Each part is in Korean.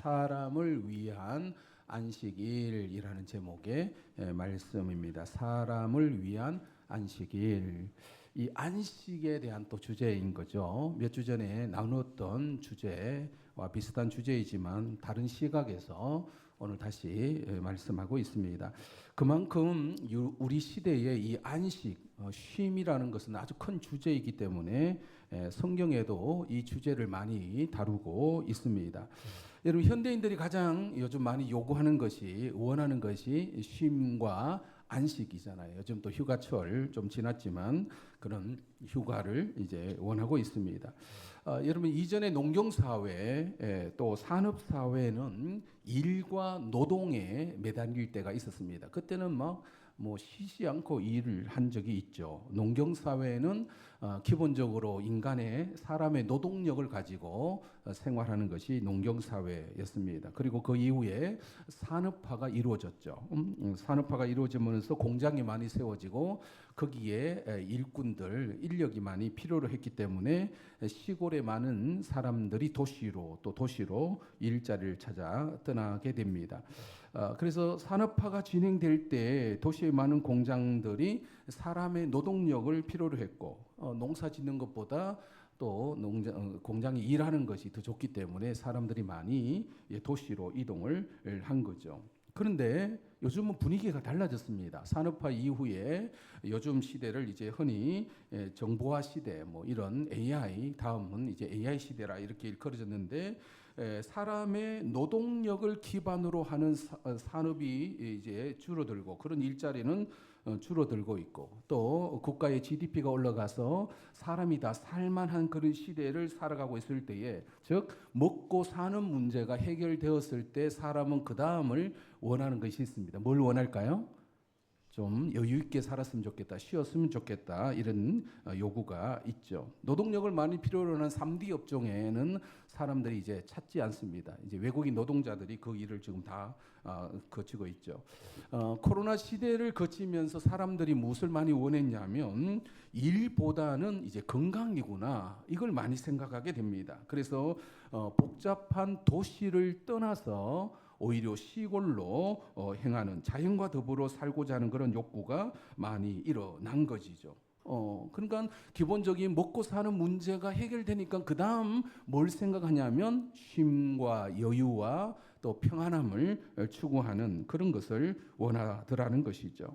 사람을 위한 안식일이라는 제목의 말씀입니다. 사람을 위한 안식일. 이 안식에 대한 또 주제인 거죠. 몇 주 전에 나눴던 주제와 비슷한 주제이지만 다른 시각에서 오늘 다시 말씀하고 있습니다. 그만큼 우리 시대의 이 안식, 쉼이라는 것은 아주 큰 주제이기 때문에 성경에도 이 주제를 많이 다루고 있습니다. 여러분, 현대인들이 가장 요즘 많이 요구하는 것이, 원하는 것이 쉼과 안식이잖아요. 요즘 또 휴가철 좀 지났지만 그런 휴가를 이제 원하고 있습니다. 여러분, 이전에 농경사회 또 산업사회는 일과 노동에 매달릴 때가 있었습니다. 그때는 뭐 쉬지 않고 일을 한 적이 있죠. 농경사회는 기본적으로 사람의 노동력을 가지고 생활하는 것이 농경사회였습니다. 그리고 그 이후에 산업화가 이루어졌죠. 산업화가 이루어지면서 공장이 많이 세워지고 거기에 인력이 많이 필요로 했기 때문에 시골에 많은 사람들이 도시로 일자리를 찾아 떠나게 됩니다. 그래서 산업화가 진행될 때 도시의 많은 공장들이 사람의 노동력을 필요로 했고 농사 짓는 것보다 또 공장이 일하는 것이 더 좋기 때문에 사람들이 많이 도시로 이동을 한 거죠. 그런데 요즘은 분위기가 달라졌습니다. 산업화 이후에 요즘 시대를 이제 흔히 정보화 시대, 뭐 이런 AI, 다음은 이제 AI 시대라 이렇게 일컬어졌는데, 사람의 노동력을 기반으로 하는 산업이 이제 줄어들고 그런 일자리는 줄어들고 있고, 또 국가의 GDP가 올라가서 사람이 다 살만한 그런 시대를 살아가고 있을 때에, 즉 먹고 사는 문제가 해결되었을 때 사람은 그 다음을 원하는 것이 있습니다. 뭘 원할까요? 좀 여유 있게 살았으면 좋겠다, 쉬었으면 좋겠다, 이런 요구가 있죠. 노동력을 많이 필요로 하는 3D 업종에는 사람들이 이제 찾지 않습니다. 이제 외국인 노동자들이 그 일을 지금 다 거치고 있죠. 코로나 시대를 거치면서 사람들이 무엇을 많이 원했냐면 일보다는 이제 건강이구나, 이걸 많이 생각하게 됩니다. 그래서 복잡한 도시를 떠나서 오히려 시골로 행하는, 자연과 더불어 살고자 하는 그런 욕구가 많이 일어난 것이죠. 그러니까 기본적인 먹고 사는 문제가 해결되니까 그 다음 뭘 생각하냐면 쉼과 여유와 또 평안함을 추구하는 그런 것을 원하더라는 것이죠.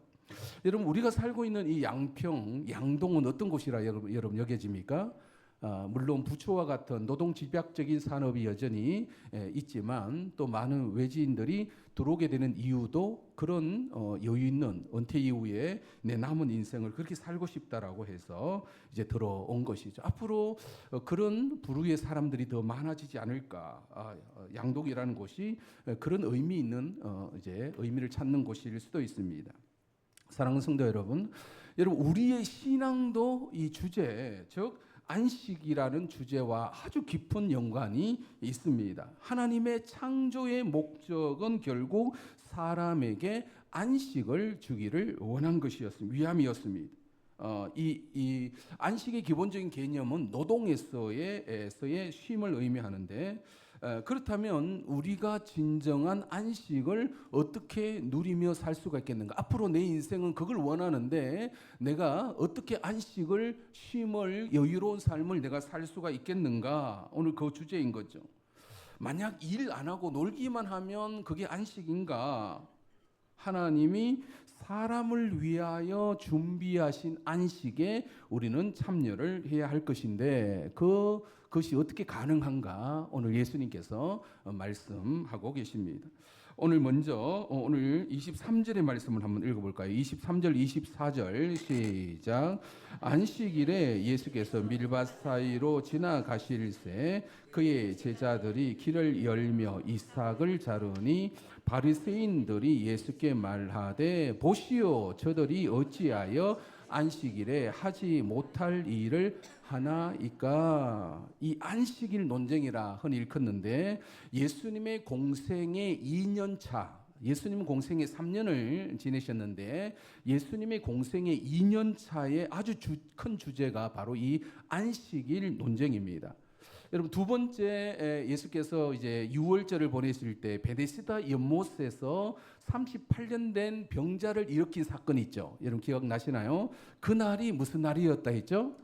여러분, 우리가 살고 있는 이 양동은 어떤 곳이라 여러분 여겨집니까? 물론 부초와 같은 노동 집약적인 산업이 여전히 있지만 또 많은 외지인들이 들어오게 되는 이유도 그런 여유 있는 은퇴 이후에 내 남은 인생을 그렇게 살고 싶다라고 해서 이제 들어온 것이죠. 앞으로 그런 부류의 사람들이 더 많아지지 않을까. 양동이라는 곳이 그런 의미 있는 이제 의미를 찾는 곳일 수도 있습니다. 사랑하는 성도 여러분, 우리의 신앙도 이 주제, 즉 안식이라는 주제와 아주 깊은 연관이 있습니다. 하나님의 창조의 목적은 결국 사람에게 안식을 주기를 원한 것이었습니다. 위함이었습니다. 이 안식의 기본적인 개념은 노동에서의 쉼을 의미하는데, 그렇다면 우리가 진정한 안식을 어떻게 누리며 살 수가 있겠는가? 앞으로 내 인생은 그걸 원하는데 내가 어떻게 안식을, 쉼을, 여유로운 삶을 내가 살 수가 있겠는가? 오늘 그 주제인 거죠. 만약 일 안 하고 놀기만 하면 그게 안식인가? 하나님이 사람을 위하여 준비하신 안식에 우리는 참여를 해야 할 것인데 그것이 어떻게 가능한가? 오늘 예수님께서 말씀하고 계십니다. 오늘 먼저 오늘 23절의 말씀을 한번 읽어볼까요? 23절 24절 시작. 안식일에 예수께서 밀밭 사이로 지나가실새 그의 제자들이 길을 열며 이삭을 자르니 바리새인들이 예수께 말하되 보시오, 저들이 어찌하여 안식일에 하지 못할 일을 하나이까. 이 안식일 논쟁이라 흔히 일컫는데, 예수님의 공생의 2년차, 예수님은 공생에 3년을 지내셨는데 예수님의 공생의 2년 차에 아주 큰 주제가 바로 이 안식일 논쟁입니다. 여러분 두 번째 예수께서 이제 유월절을 보내실 때 베데스다 연못에서 38년 된 병자를 일으킨 사건이 있죠. 여러분 기억나시나요? 그날이 무슨 날이었다 했죠?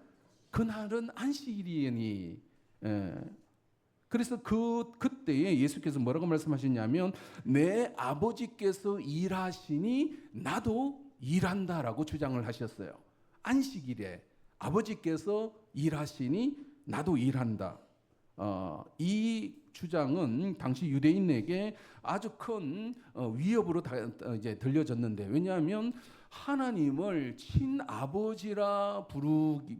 그날은 안식일이니. 그래서 그때에 예수께서 뭐라고 말씀하셨냐면 내 아버지께서 일하시니 나도 일한다라고 주장을 하셨어요. 안식일에 아버지께서 일하시니 나도 일한다. 이 주장은 당시 유대인에게 아주 큰 위협으로 이제 들려졌는데, 왜냐하면 하나님을 친아버지라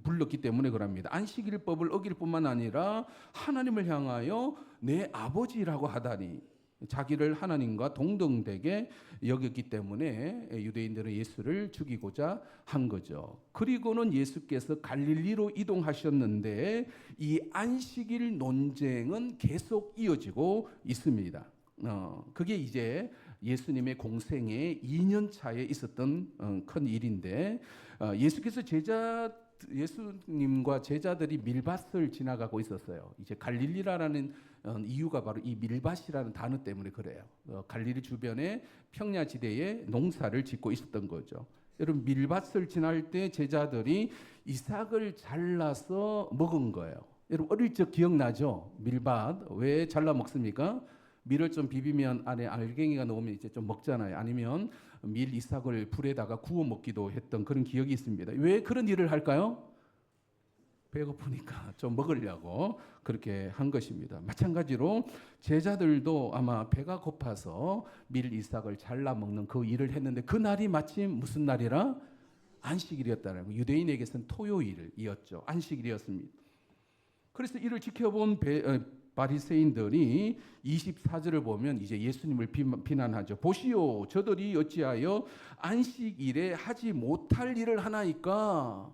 불렀기 때문에 그럽니다. 안식일법을 어길 뿐만 아니라 하나님을 향하여 내 아버지라고 하다니, 자기를 하나님과 동등되게 여겼기 때문에 유대인들은 예수를 죽이고자 한 거죠. 그리고는 예수께서 갈릴리로 이동하셨는데 이 안식일 논쟁은 계속 이어지고 있습니다. 그게 이제 예수님의 공생의 2년 차에 있었던 큰 일인데, 예수께서 예수님과 제자들이 밀밭을 지나가고 있었어요. 이제 갈릴리라는 이유가 바로 이 밀밭이라는 단어 때문에 그래요. 갈릴리 주변에 평야지대에 농사를 짓고 있었던 거죠. 여러분 밀밭을 지날 때 제자들이 이삭을 잘라서 먹은 거예요. 여러분 어릴 적 기억나죠? 밀밭 왜 잘라 먹습니까? 밀을 좀 비비면 안에 알갱이가 녹으면 이제 좀 먹잖아요. 아니면 밀 이삭을 불에다가 구워 먹기도 했던 그런 기억이 있습니다. 왜 그런 일을 할까요? 배고프니까 좀 먹으려고 그렇게 한 것입니다. 마찬가지로 제자들도 아마 배가 고파서 밀 이삭을 잘라 먹는 그 일을 했는데, 그 날이 마침 무슨 날이라? 안식일이었다는 거. 유대인에게서는 토요일이었죠. 안식일이었습니다. 그래서 이를 지켜본 바리새인들이 24절을 보면 이제 예수님을 비난하죠. 보시오, 저들이 어찌하여 안식일에 하지 못할 일을 하나이까?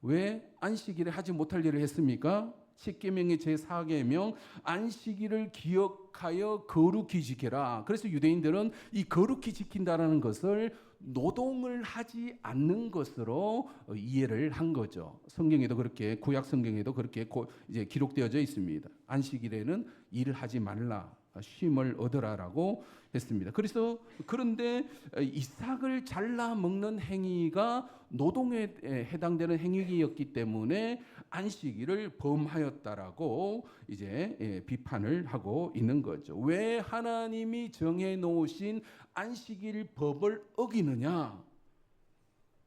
왜 안식일에 하지 못할 일을 했습니까? 10계명의 제4계명 안식일을 기억하여 거룩히 지켜라. 그래서 유대인들은 이 거룩히 지킨다라는 것을 노동을 하지 않는 것으로 이해를 한 거죠. 성경에도 그렇게, 구약 성경에도 그렇게 이제 기록되어져 있습니다. 안식일에는 일을 하지 말라, 쉼을 얻으라라고 했습니다. 그래서 그런데 이삭을 잘라 먹는 행위가 노동에 해당되는 행위였기 때문에 안식일을 범하였다라고 이제 비판을 하고 있는 거죠. 왜 하나님이 정해 놓으신 안식일 법을 어기느냐?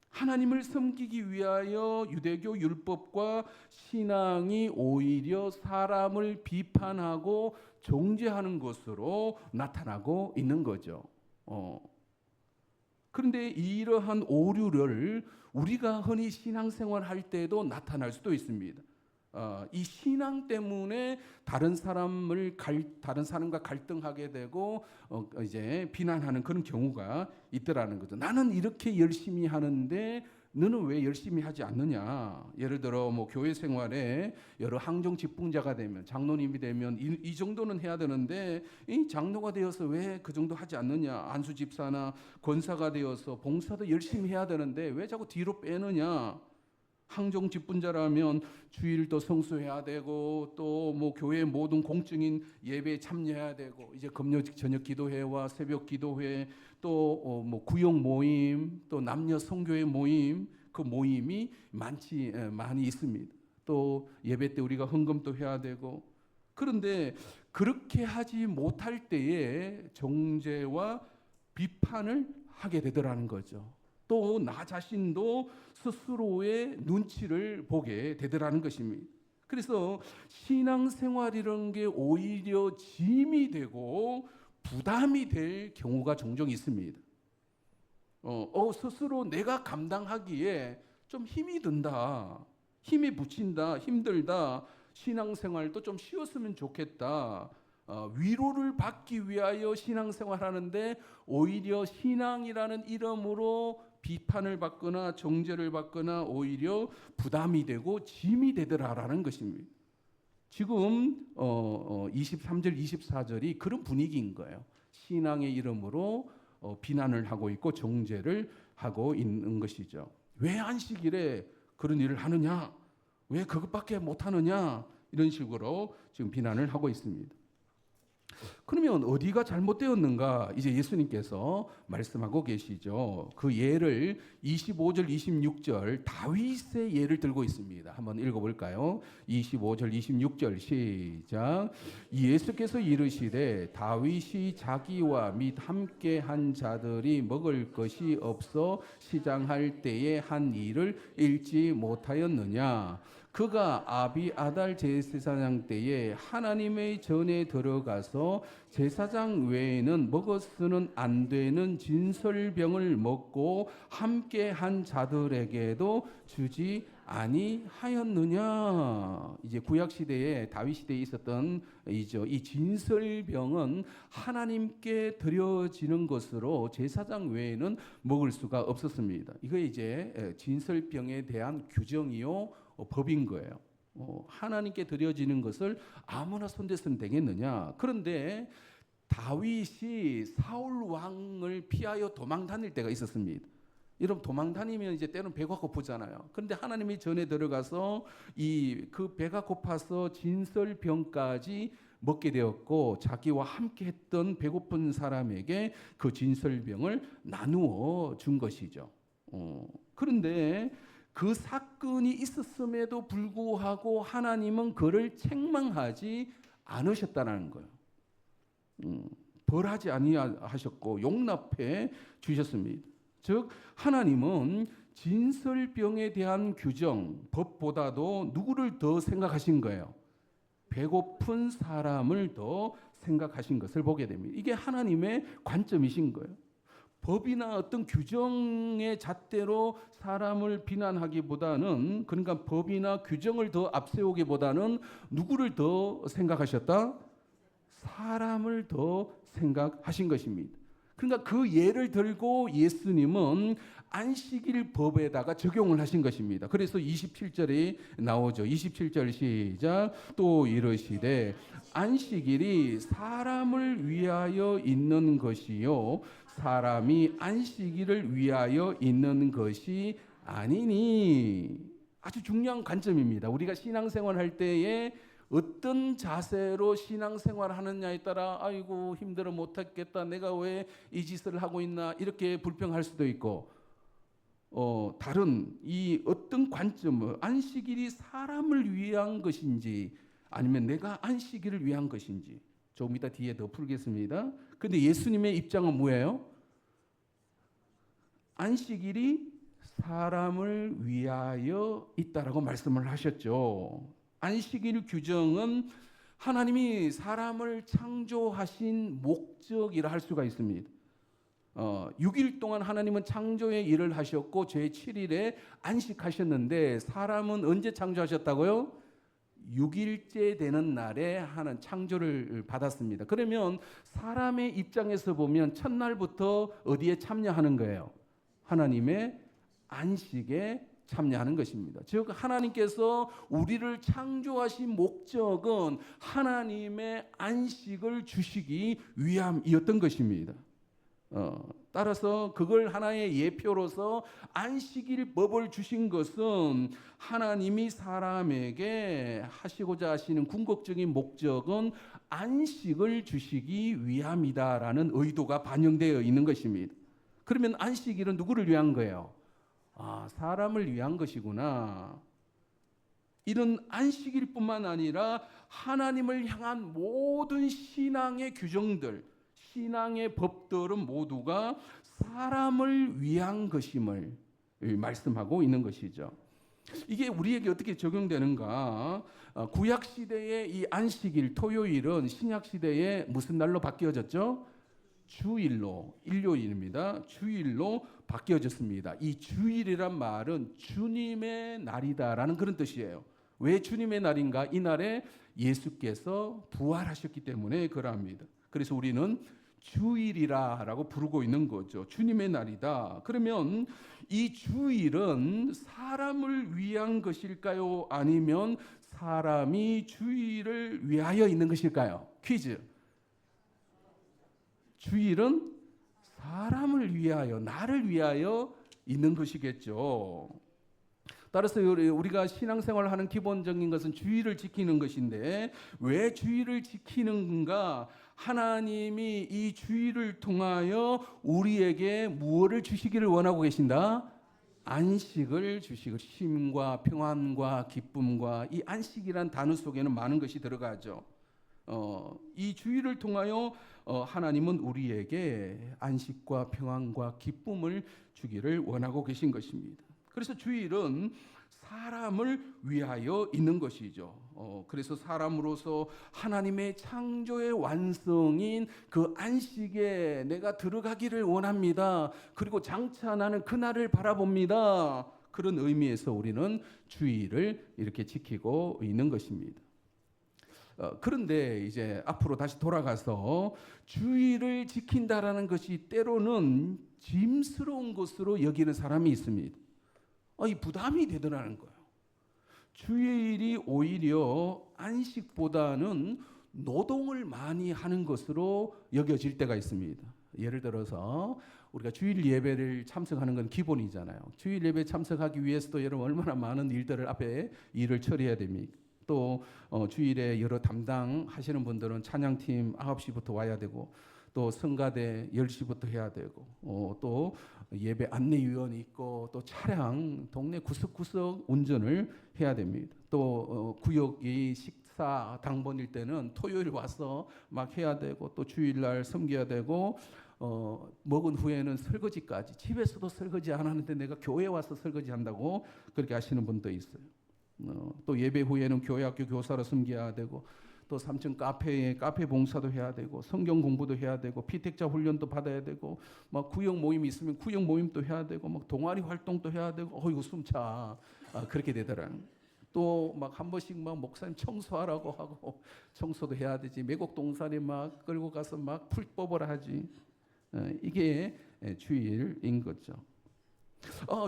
하나님을 섬기기 위하여 유대교 율법과 신앙이 오히려 사람을 비판하고 정죄하는 것으로 나타나고 있는 거죠. 그런데 이러한 오류를 우리가 흔히 신앙생활 할 때도 나타날 수도 있습니다. 이 신앙 때문에 다른 사람과 갈등하게 되고 이제 비난하는 그런 경우가 있더라는 거죠. 나는 이렇게 열심히 하는데 너는 왜 열심히 하지 않느냐? 예를 들어 뭐 교회 생활에 여러 항정 직분자가 되면, 장로님이 되면 이 정도는 해야 되는데 이 장로가 되어서 왜 그 정도 하지 않느냐? 안수 집사나 권사가 되어서 봉사도 열심히 해야 되는데 왜 자꾸 뒤로 빼느냐? 항정 직분자라면 주일도 성수해야 되고, 또 뭐 교회 모든 공적인 예배에 참여해야 되고, 이제 금요 저녁 기도회와 새벽 기도회, 또 뭐 구역 모임, 또 남녀 성교회 모임, 그 모임이 많이 있습니다. 또 예배 때 우리가 헌금도 해야 되고. 그런데 그렇게 하지 못할 때에 정죄와 비판을 하게 되더라는 거죠. 또 나 자신도 스스로의 눈치를 보게 되더라는 것입니다. 그래서 신앙생활이라는 게 오히려 짐이 되고 부담이 될 경우가 종종 있습니다. 스스로 내가 감당하기에 좀 힘이 든다, 힘이 붙인다, 힘들다, 신앙생활도 좀 쉬었으면 좋겠다, 위로를 받기 위하여 신앙생활하는데 오히려 신앙이라는 이름으로 비판을 받거나 정죄를 받거나 오히려 부담이 되고 짐이 되더라라는 것입니다. 지금 23절 24절이 그런 분위기인 거예요. 신앙의 이름으로 비난을 하고 있고 정죄를 하고 있는 것이죠. 왜 안식일에 그런 일을 하느냐? 왜 그것밖에 못하느냐? 이런 식으로 지금 비난을 하고 있습니다. 그러면 어디가 잘못되었는가? 이제 예수님께서 말씀하고 계시죠. 그 예를 25절, 26절 다윗의 예를 들고 있습니다. 한번 읽어볼까요? 25절, 26절 시작. 예수께서 이르시되 다윗이 자기와 및 함께한 자들이 먹을 것이 없어 시장할 때에 한 일을 잃지 못하였느냐? 그가 아비아달 제사장 때에 하나님의 전에 들어가서 제사장 외에는 먹어서는 안 되는 진설병을 먹고 함께 한 자들에게도 주지 아니하였느냐. 이제 구약 시대에 다윗 시대에 있었던 이 진설병은 하나님께 드려지는 것으로 제사장 외에는 먹을 수가 없었습니다. 이거 이제 진설병에 대한 규정이요 법인 거예요. 하나님께 드려지는 것을 아무나 손대서는 되겠느냐. 그런데 다윗이 사울 왕을 피하여 도망 다닐 때가 있었습니다. 여러분 도망 다니면 이제 때로는 배가 고프잖아요. 그런데 하나님이 전에 들어가서 그 배가 고파서 진설병까지 먹게 되었고 자기와 함께 했던 배고픈 사람에게 그 진설병을 나누어 준 것이죠. 그런데 그 사건이 있었음에도 불구하고 하나님은 그를 책망하지 않으셨다는 거예요. 벌하지 아니하셨고 용납해 주셨습니다. 즉 하나님은 진설병에 대한 규정, 법보다도 누구를 더 생각하신 거예요? 배고픈 사람을 더 생각하신 것을 보게 됩니다. 이게 하나님의 관점이신 거예요. 법이나 어떤 규정의 잣대로 사람을 비난하기보다는, 그러니까 법이나 규정을 더 앞세우기보다는 누구를 더 생각하셨다? 사람을 더 생각하신 것입니다. 그러니까 그 예를 들고 예수님은 안식일 법에다가 적용을 하신 것입니다. 그래서 27절에 나오죠. 27절 시작. 또 이르시되 안식일이 사람을 위하여 있는 것이요 사람이 안식일을 위하여 있는 것이 아니니. 아주 중요한 관점입니다. 우리가 신앙생활 할 때에 어떤 자세로 신앙생활 하느냐에 따라 아이고 힘들어 못하겠다, 내가 왜 이 짓을 하고 있나, 이렇게 불평할 수도 있고, 다른 이 어떤 관점을, 안식일이 사람을 위한 것인지 아니면 내가 안식일을 위한 것인지 조금 이따 뒤에 더 풀겠습니다. 근데 예수님의 입장은 뭐예요? 안식일이 사람을 위하여 있다라고 말씀을 하셨죠. 안식일 규정은 하나님이 사람을 창조하신 목적이라 할 수가 있습니다. 6일 동안 하나님은 창조의 일을 하셨고 제7일에 안식하셨는데 사람은 언제 창조하셨다고요? 6일째 되는 날에 하는 창조를 받았습니다. 그러면 사람의 입장에서 보면 첫날부터 어디에 참여하는 거예요? 하나님의 안식에 참여하는 것입니다. 즉 하나님께서 우리를 창조하신 목적은 하나님의 안식을 주시기 위함이었던 것입니다. 따라서 그걸 하나의 예표로서 안식일 법을 주신 것은 하나님이 사람에게 하시고자 하시는 궁극적인 목적은 안식을 주시기 위함이다라는 의도가 반영되어 있는 것입니다. 그러면 안식일은 누구를 위한 거예요? 사람을 위한 것이구나. 이런 안식일뿐만 아니라 하나님을 향한 모든 신앙의 규정들, 신앙의 법들은 모두가 사람을 위한 것임을 말씀하고 있는 것이죠. 이게 우리에게 어떻게 적용되는가? 구약 시대의 이 안식일, 토요일은 신약 시대에 무슨 날로 바뀌어졌죠? 주일로, 일요일입니다. 주일로 바뀌어졌습니다. 이 주일이란 말은 주님의 날이다라는 그런 뜻이에요. 왜 주님의 날인가? 이 날에 예수께서 부활하셨기 때문에 그럽니다. 그래서 우리는 주일이라고 부르고 있는 거죠. 주님의 날이다. 그러면 이 주일은 사람을 위한 것일까요? 아니면 사람이 주일을 위하여 있는 것일까요? 퀴즈. 주일은 사람을 위하여, 나를 위하여 있는 것이겠죠. 따라서 우리가 신앙생활을 하는 기본적인 것은 주의를 지키는 것인데, 왜 주의를 지키는가? 하나님이 이 주의를 통하여 우리에게 무엇을 주시기를 원하고 계신다? 안식을 주시고, 쉼과 평안과 기쁨과, 이 안식이란 단어 속에는 많은 것이 들어가죠. 이 주의를 통하여 하나님은 우리에게 안식과 평안과 기쁨을 주기를 원하고 계신 것입니다. 그래서 주일은 사람을 위하여 있는 것이죠. 그래서 사람으로서 하나님의 창조의 완성인 그 안식에 내가 들어가기를 원합니다. 그리고 장차 나는 그날을 바라봅니다. 그런 의미에서 우리는 주일을 이렇게 지키고 있는 것입니다. 그런데 이제 앞으로 다시 돌아가서 주의를 지킨다라는 것이 때로는 짐스러운 것으로 여기는 사람이 있습니다. 이 부담이 되더라는 거예요. 주일이 오히려 안식보다는 노동을 많이 하는 것으로 여겨질 때가 있습니다. 예를 들어서 우리가 주일 예배를 참석하는 건 기본이잖아요. 주일 예배 참석하기 위해서도 여러분 얼마나 많은 일들을 앞에 일을 처리해야 됩니까? 또 주일에 여러 담당하시는 분들은 찬양팀 9시부터 와야 되고, 또 성가대 10시부터 해야 되고, 또 예배 안내위원이 있고, 또 차량 동네 구석구석 운전을 해야 됩니다. 또 구역이 식사 당번일 때는 토요일 와서 막 해야 되고, 또 주일날 섬겨야 되고, 먹은 후에는 설거지까지, 집에서도 설거지 안 하는데 내가 교회 와서 설거지 한다고 그렇게 하시는 분도 있어요. 또 예배 후에는 교회학교 교사로 섬겨야 되고, 또 3층 카페에 카페 봉사도 해야 되고, 성경 공부도 해야 되고, 피택자 훈련도 받아야 되고, 막 구역 모임이 있으면 구역 모임도 해야 되고, 막 동아리 활동도 해야 되고, 이거 숨차. 그렇게 되더라. 또 막 한 번씩 막 목사님 청소하라고 하고 청소도 해야 되지. 매곡 동산에 막 끌고 가서 막 풀 뽑으라 하지. 이게 주일인 거죠.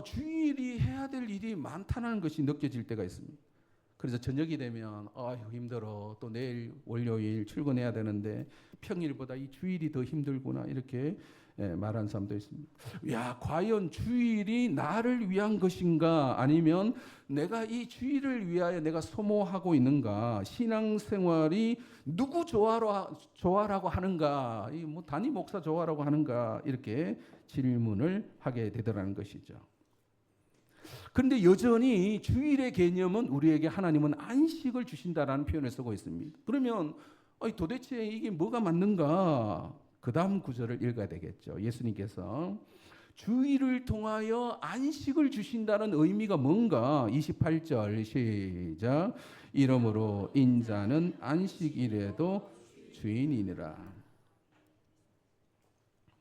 주일이 해야 될 일이 많다는 것이 느껴질 때가 있습니다. 그래서 저녁이 되면 힘들어. 또 내일 월요일 출근해야 되는데 평일보다 이 주일이 더 힘들구나. 이렇게 말하는 사람도 있습니다. 야, 과연 주일이 나를 위한 것인가? 아니면 내가 이 주일을 위하여 내가 소모하고 있는가? 신앙생활이 누구 좋아라고 하는가? 뭐 담임 목사 좋아라고 하는가? 이렇게 질문을 하게 되더라는 것이죠. 그런데 여전히 주일의 개념은 우리에게 하나님은 안식을 주신다라는 표현을 쓰고 있습니다. 그러면 도대체 이게 뭐가 맞는가? 그 다음 구절을 읽어야 되겠죠. 예수님께서 주일을 통하여 안식을 주신다는 의미가 뭔가? 28절 시작. 이러므로 인자는 안식일에도 주인이니라.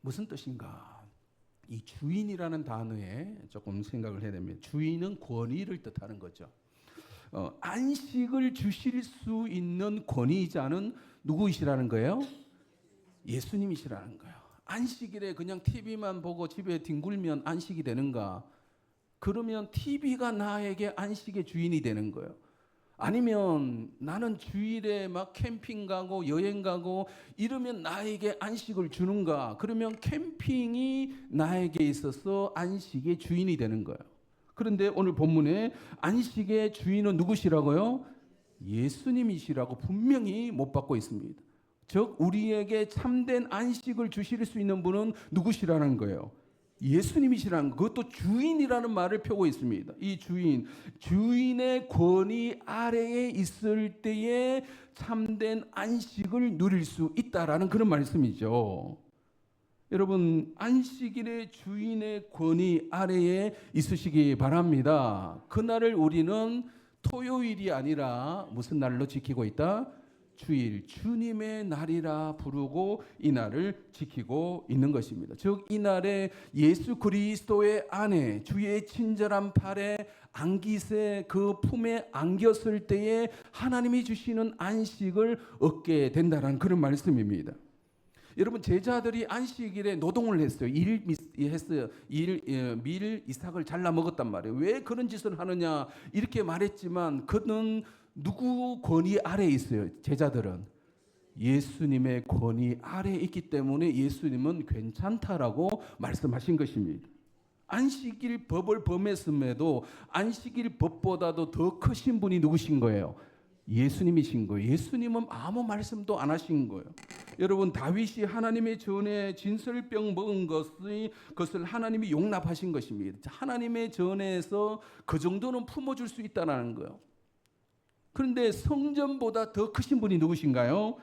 무슨 뜻인가? 이 주인이라는 단어에 조금 생각을 해야 됩니다. 주인은 권위를 뜻하는 거죠. 안식을 주실 수 있는 권위자는 누구이시라는 거예요? 예수님이시라는 거예요. 안식일에 그냥 TV만 보고 집에 뒹굴면 안식이 되는가? 그러면 TV가 나에게 안식의 주인이 되는 거예요. 아니면 나는 주일에 막 캠핑 가고 여행 가고 이러면 나에게 안식을 주는가? 그러면 캠핑이 나에게 있어서 안식의 주인이 되는 거예요. 그런데 오늘 본문에 안식의 주인은 누구시라고요? 예수님이시라고 분명히 못 받고 있습니다. 즉 우리에게 참된 안식을 주실 수 있는 분은 누구시라는 거예요? 예수님이시라는 것. 그것도 주인이라는 말을 펴고 있습니다. 이 주인의 권위 아래에 있을 때에 참된 안식을 누릴 수 있다라는 그런 말씀이죠. 여러분, 안식일의 주인의 권위 아래에 있으시기 바랍니다. 그날을 우리는 토요일이 아니라 무슨 날로 지키고 있다? 주일, 주님의 날이라 부르고 이 날을 지키고 있는 것입니다. 즉 이 날에 예수 그리스도의 안에 주의 친절한 팔에 안기세 그 품에 안겼을 때에 하나님이 주시는 안식을 얻게 된다는 그런 말씀입니다. 여러분, 제자들이 안식일에 노동을 했어요. 밀 이삭을 잘라 먹었단 말이에요. 왜 그런 짓을 하느냐 이렇게 말했지만 그는 누구 권위 아래에 있어요? 제자들은 예수님의 권위 아래에 있기 때문에 예수님은 괜찮다라고 말씀하신 것입니다. 안식일 법을 범했음에도 안식일 법보다도 더 크신 분이 누구신 거예요? 예수님이신 거예요. 예수님은 아무 말씀도 안 하신 거예요. 여러분, 다윗이 하나님의 전에 진설병 먹은 것을 하나님이 용납하신 것입니다. 하나님의 전에서 그 정도는 품어줄 수 있다는 거예요. 그런데 성전보다 더 크신 분이 누구신가요?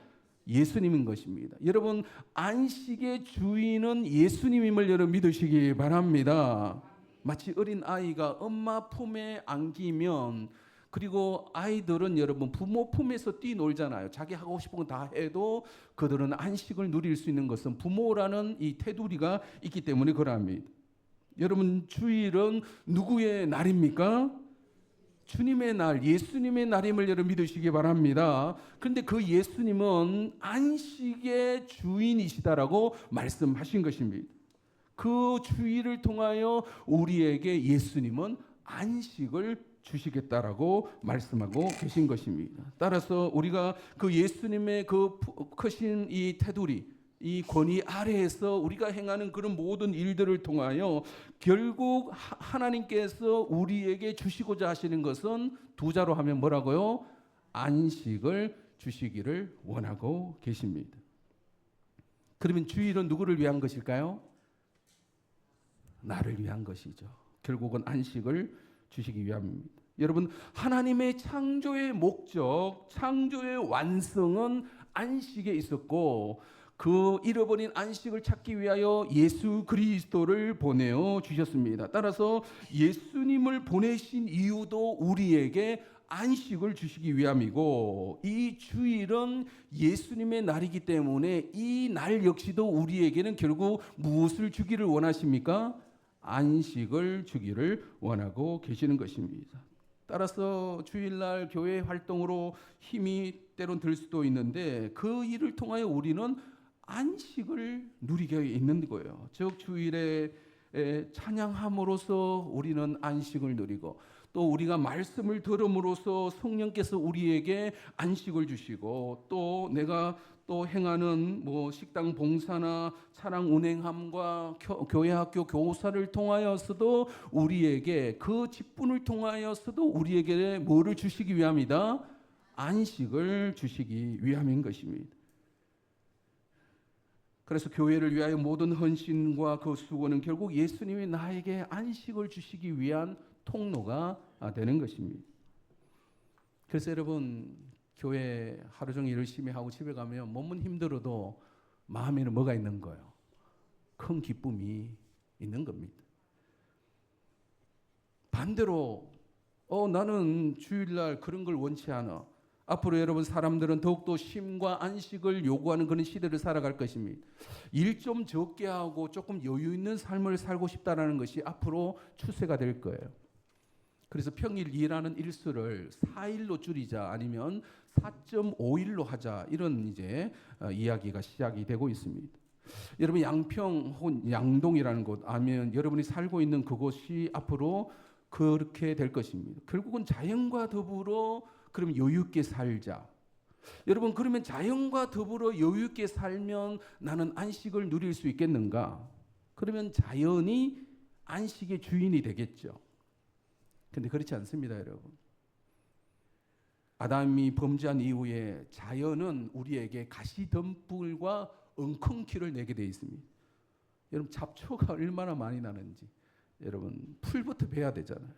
예수님인 것입니다. 여러분, 안식의 주인은 예수님임을 여러분 믿으시기 바랍니다. 마치 어린 아이가 엄마 품에 안기면, 그리고 아이들은 여러분 부모 품에서 뛰놀잖아요. 자기 하고 싶은 거 다 해도 그들은 안식을 누릴 수 있는 것은 부모라는 이 테두리가 있기 때문에 그럽니다. 여러분, 주일은 누구의 날입니까? 주님의 날, 예수님의 날임을 여러분 믿으시기 바랍니다. 그런데 그 예수님은 안식의 주인이시다라고 말씀하신 것입니다. 그 주일을 통하여 우리에게 예수님은 안식을 주시겠다라고 말씀하고 계신 것입니다. 따라서 우리가 그 예수님의 그 크신 이 테두리, 이 권위 아래에서 우리가 행하는 그런 모든 일들을 통하여 결국 하나님께서 우리에게 주시고자 하시는 것은 두 자로 하면 뭐라고요? 안식을 주시기를 원하고 계십니다. 그러면 주일은 누구를 위한 것일까요? 나를 위한 것이죠. 결국은 안식을 주시기 위함입니다. 여러분, 하나님의 창조의 목적, 창조의 완성은 안식에 있었고, 그 잃어버린 안식을 찾기 위하여 예수 그리스도를 보내어 주셨습니다. 따라서 예수님을 보내신 이유도 우리에게 안식을 주시기 위함이고, 이 주일은 예수님의 날이기 때문에 이 날 역시도 우리에게는 결국 무엇을 주기를 원하십니까? 안식을 주기를 원하고 계시는 것입니다. 따라서 주일날 교회 활동으로 힘이 때론 들 수도 있는데 그 일을 통하여 우리는 안식을 누리게 있는 거예요. 즉 주일에 찬양함으로써 우리는 안식을 누리고, 또 우리가 말씀을 들음으로써 성령께서 우리에게 안식을 주시고, 또 내가 또 행하는 뭐 식당 봉사나 차량 운행함과 교회 학교 교사를 통하여서도 우리에게 그 직분을 통하여서도 우리에게 뭐를 주시기 위함이다? 안식을 주시기 위함인 것입니다. 그래서 교회를 위하여 모든 헌신과 그 수고는 결국 예수님이 나에게 안식을 주시기 위한 통로가 되는 것입니다. 그래서 여러분, 교회 하루 종일 열심히 하고 집에 가면 몸은 힘들어도 마음에는 뭐가 있는 거예요? 큰 기쁨이 있는 겁니다. 반대로 나는 주일날 그런 걸 원치 않아. 앞으로 여러분, 사람들은 더욱더 쉼과 안식을 요구하는 그런 시대를 살아갈 것입니다. 일 좀 적게 하고 조금 여유 있는 삶을 살고 싶다라는 것이 앞으로 추세가 될 거예요. 그래서 평일 일하는 일수를 4일로 줄이자, 아니면 4.5일로 하자, 이런 이제 이야기가 시작이 되고 있습니다. 여러분, 양평 혹은 양동이라는 곳, 아니면 여러분이 살고 있는 그곳이 앞으로 그렇게 될 것입니다. 결국은 자연과 더불어 그럼 여유 있게 살자. 여러분, 그러면 자연과 더불어 여유 있게 살면 나는 안식을 누릴 수 있겠는가? 그러면 자연이 안식의 주인이 되겠죠. 근데 그렇지 않습니다, 여러분. 아담이 범죄한 이후에 자연은 우리에게 가시덤불과 엉겅퀴를 내게 되어 있습니다. 여러분, 잡초가 얼마나 많이 나는지 여러분 풀부터 베야 되잖아요.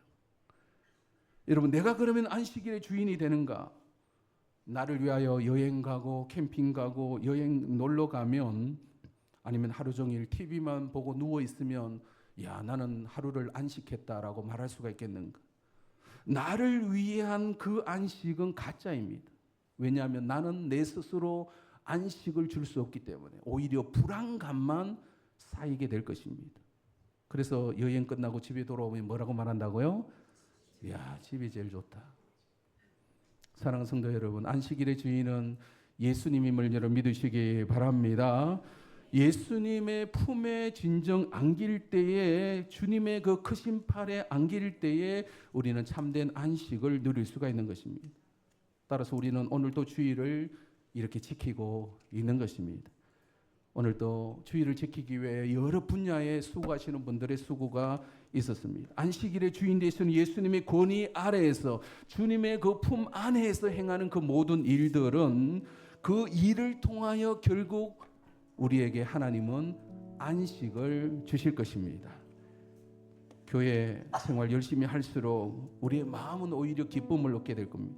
여러분, 내가 그러면 안식일의 주인이 되는가? 나를 위하여 여행 가고 캠핑 가고 여행 놀러 가면, 아니면 하루 종일 TV만 보고 누워 있으면 야, 나는 하루를 안식했다라고 말할 수가 있겠는가? 나를 위한 그 안식은 가짜입니다. 왜냐하면 나는 내 스스로 안식을 줄 수 없기 때문에 오히려 불안감만 쌓이게 될 것입니다. 그래서 여행 끝나고 집에 돌아오면 뭐라고 말한다고요? 야, 집이 제일 좋다. 사랑하는 성도 여러분, 안식일의 주인은 예수님임을 여러분 믿으시기 바랍니다. 예수님의 품에 진정 안길 때에, 주님의 그 크신 팔에 안길 때에 우리는 참된 안식을 누릴 수가 있는 것입니다. 따라서 우리는 오늘도 주일을 이렇게 지키고 있는 것입니다. 오늘도 주의를 지키기 위해 여러 분야에 수고하시는 분들의 수고가 있었습니다. 안식일의 주인 되시는 예수님의 권위 아래에서 주님의 그 품 안에서 행하는 그 모든 일들은 그 일을 통하여 결국 우리에게 하나님은 안식을 주실 것입니다. 교회 생활 열심히 할수록 우리의 마음은 오히려 기쁨을 얻게 될 겁니다.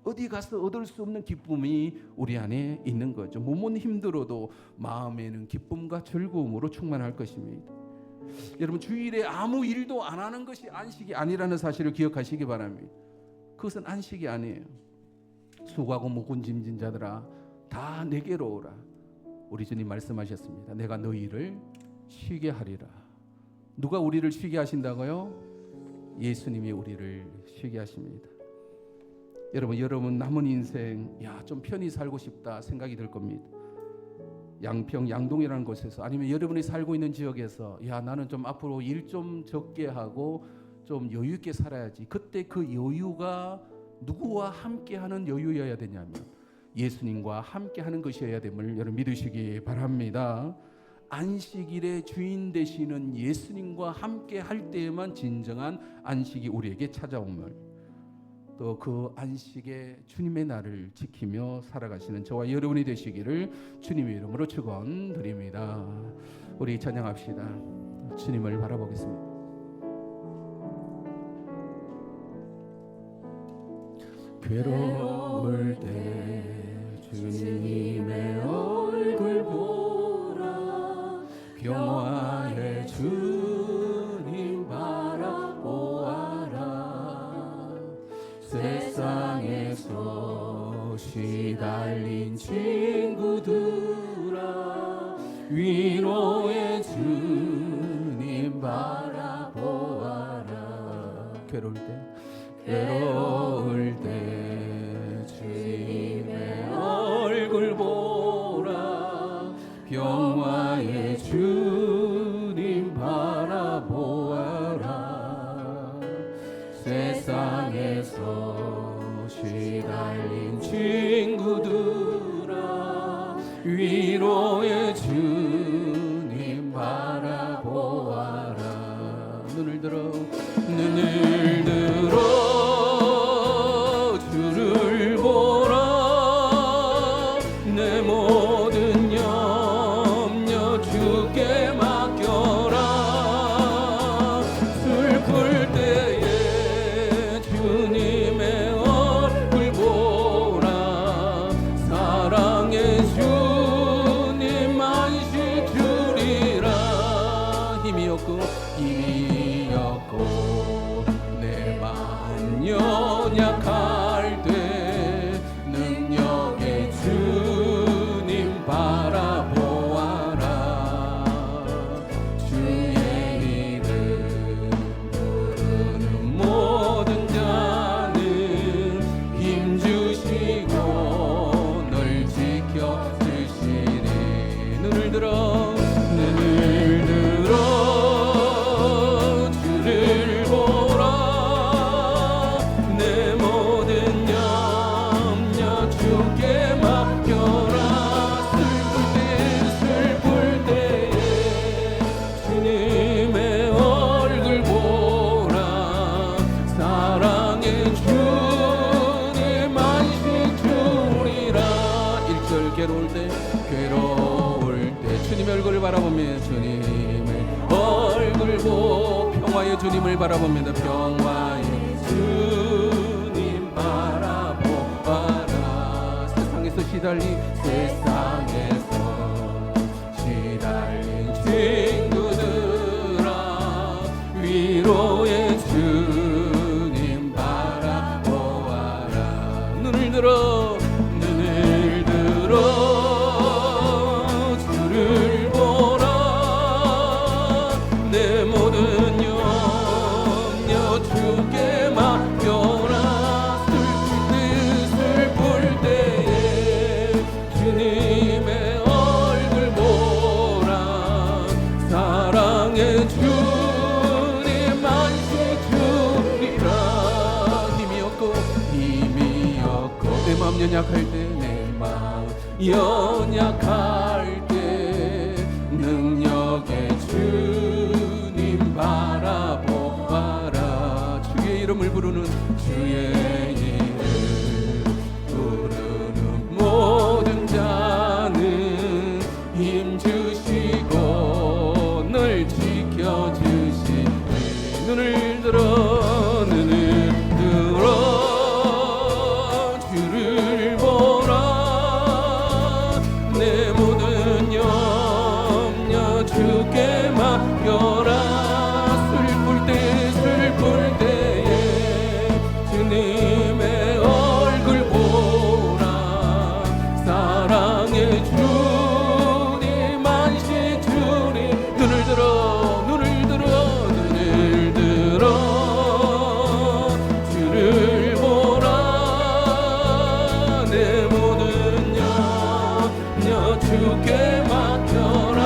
어디 가서 얻을 수 없는 기쁨이 우리 안에 있는 거죠. 몸은 힘들어도 마음에는 기쁨과 즐거움으로 충만할 것입니다. 여러분, 주일에 아무 일도 안 하는 것이 안식이 아니라는 사실을 기억하시기 바랍니다. 그것은 안식이 아니에요. 수고하고 무거운 짐진 자들아 다 내게로 오라. 우리 주님 말씀하셨습니다. 내가 너희를 쉬게 하리라. 누가 우리를 쉬게 하신다고요? 예수님이 우리를 쉬게 하십니다. 여러분 남은 인생 좀 편히 살고 싶다 생각이 들 겁니다. 양평 양동이라는 곳에서 아니면 여러분이 살고 있는 지역에서 나는 좀 앞으로 일 좀 적게 하고 좀 여유 있게 살아야지. 그때 그 여유가 누구와 함께하는 여유여야 되냐면 예수님과 함께하는 것이어야 됨을 여러분 믿으시기 바랍니다. 안식일의 주인 되시는 예수님과 함께할 때에만 진정한 안식이 우리에게 찾아옴을, 또 그 안식의 주님의 날을 지키며 살아가시는 저와 여러분이 되시기를 주님의 이름으로 축원드립니다. 우리 찬양합시다. 주님을 바라보겠습니다. 괴로울 때 주님의 얼굴 보라. 평화의 주님 바라보아라. 세상에서 시달린 친구들아 위로의 주님 바라보아라. 괴로울 때 주님의 얼굴 보라. 평화의 주님 바라보아라. 세상에서 시달린 친구들아 위로의 주님 바라보아라. 눈을 들어 주를 보라. 내 모든 염려 주께 맡겨라. 슬플 때에 주님의 얼굴 보라. 사랑의 주님 안식 주리라. 힘이 없고 내 마음 연약할 때 능력의 주님 바라보아라. 주의 이름 부르는 모든 자는 힘주시고 널 지켜주시리. 눈을 들어 주를 보라. 내 모든 염려 주께 맡겨라. 슬플 때에 주님의 얼굴 보라. 사랑의 주님 안식 주리라. 1절 괴로울 때 주님의 얼굴을 바라보며 주님의 얼굴 보고 평화의 주님을 바라봅니다. 평화의 주님 바라보아라. 세상에서 시달린 친구들아 위로의 주님 바라보아라. 눈을 들어 주를 보라. 내 모든 염려 주께 맡겨라. 슬플 때에 주님의 얼굴 보라. 사랑의 주님 안식 주리라. 힘이 없고 내 마음 연약할 때 주께 맡겨라. 슬플 때에 주님의 얼굴 보라. 사랑의 주님 안식 주님 눈을 들어 주를 보라. 내 모든 염려 주께 맡겨라.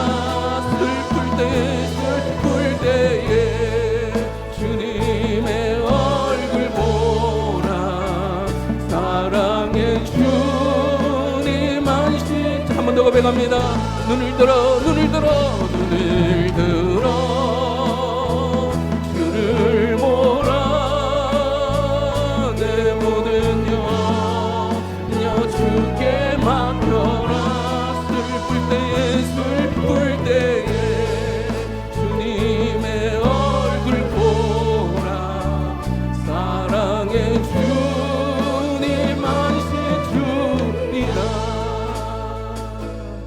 슬플 때에 주님의 얼굴 보라. 사랑의 주님 안식. 한 번 더 고백합니다. 눈을 들어 주를 보라. 내 모든 염려 주께 맡겨라. 슬플 때에 주님의 얼굴 보라. 사랑의 주님 안식 주리라.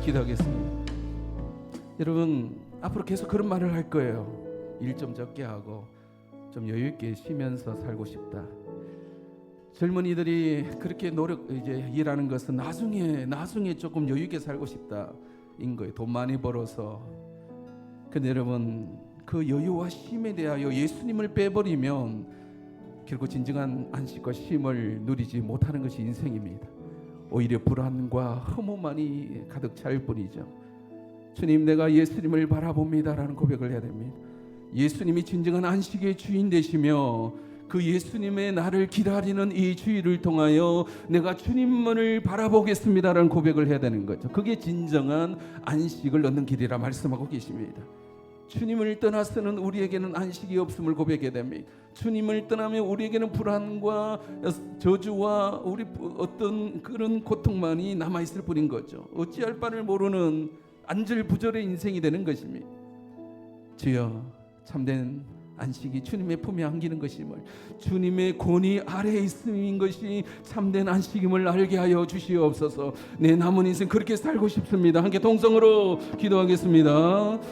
기도하겠습니다. 여러분, 앞으로 계속 그런 말을 할 거예요. 일 좀 적게 하고 좀 여유 있게 쉬면서 살고 싶다. 젊은이들이 그렇게 이제 일하는 것은 나중에 조금 여유 있게 살고 싶다인 거예요. 돈 많이 벌어서. 근데 여러분, 그 여유와 쉼에 대하여 예수님을 빼버리면 결국 진정한 안식과 쉼을 누리지 못하는 것이 인생입니다. 오히려 불안과 허무만이 가득 찰 뿐이죠. 주님, 내가 예수님을 바라봅니다라는 고백을 해야 됩니다. 예수님이 진정한 안식의 주인 되시며 그 예수님의 나를 기다리는 이 주일을 통하여 내가 주님만을 바라보겠습니다라는 고백을 해야 되는 거죠. 그게 진정한 안식을 얻는 길이라 말씀하고 계십니다. 주님을 떠나서는 우리에게는 안식이 없음을 고백해야 됩니다. 주님을 떠나면 우리에게는 불안과 저주와 우리 어떤 그런 고통만이 남아있을 뿐인 거죠. 어찌할 바를 모르는 안절부절의 인생이 되는 것입니다. 주여, 참된 안식이 주님의 품에 안기는 것임을, 주님의 권위 아래에 있음인 것이 참된 안식임을 알게 하여 주시옵소서. 내 남은 인생 그렇게 살고 싶습니다. 함께 동성으로 기도하겠습니다.